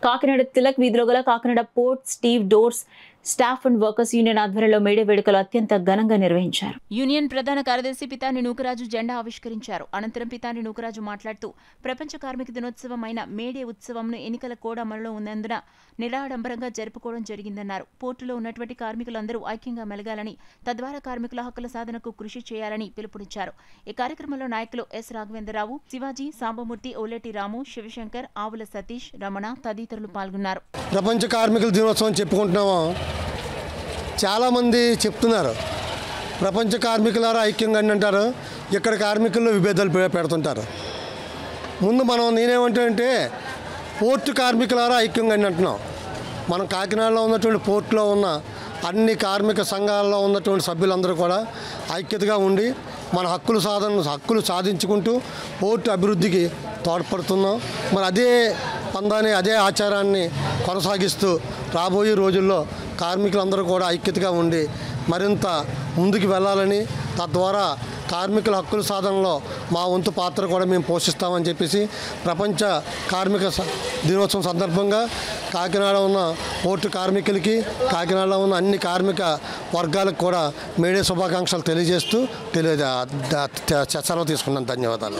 కాకినాడ తిలక్ వీధిలో గల Kakinada port Steve doors staff and workers union ఆధ్వర్యంలో మేడే వేడుకలు అత్యంత ఘనంగా నిర్వహించారు. యూనియన్ ప్రధాన కార్యదర్శి పితాని నూకరాజు జెండా ఆవిష్కరించారు. అనంతరం పితాని నూకరాజు మాట్లాడుతూ ప్రపంచ కార్మిక దినోత్సవం అయిన మేడే ఉత్సవంను ఎన్నికల కోడ్ అమలులో ఉన్నందున నిరాడంబరంగా జరుపుకోవడం జరిగిందన్నారు. పోర్టులో ఉన్నటువంటి కార్మికులందరూ ఐక్యంగా మెలగాలని, తద్వారా కార్మికుల హక్కుల సాధనకు కృషి చేయాలని పిలుపునిచ్చారు. ఈ కార్యక్రమంలో నాయకులు ఎస్ రాఘవేంద్రరావు, శివాజీ, సాంబమూర్తి, ఓలేటి రాము, శివశంకర్, ఆవుల సతీష్, రమణ తదితరులు పాల్గొన్నారు. ప్రపంచ కార్మికుల దినోత్సవం చెప్పుకుంటున్నాము. చాలామంది చెప్తున్నారు ప్రపంచ కార్మికులారా ఐక్యంగా అంటారు, ఇక్కడ కార్మికుల్లో విభేదాలు పెడుతుంటారు. ముందు నేనేమంటే పోర్టు కార్మికులారా ఐక్యంగా అంటున్నాం. మనం కాకినాడలో ఉన్నటువంటి పోర్టులో ఉన్న అన్ని కార్మిక సంఘాల్లో ఉన్నటువంటి సభ్యులందరూ కూడా ఐక్యతగా ఉండి మన హక్కులు సాధించుకుంటూ పోర్టు అభివృద్ధికి తోడ్పడుతున్నాం. మరి అదే పందాన్ని, అదే ఆచారాన్ని కొనసాగిస్తూ రాబోయే రోజుల్లో కార్మికులందరూ కూడా ఐక్యతగా ఉండి మరింత ముందుకు వెళ్ళాలని, తద్వారా కార్మికుల హక్కుల సాధనలో మా వంతు పాత్ర కూడా మేము పోషిస్తామని చెప్పేసి ప్రపంచ కార్మిక దినోత్సవం సందర్భంగా కాకినాడ ఉన్న పోర్టు కార్మికులకి, కాకినాడలో ఉన్న అన్ని కార్మిక వర్గాలకు కూడా మేడే శుభాకాంక్షలు తెలియజేస్తూ సెలవు తీసుకున్నాను. ధన్యవాదాలు.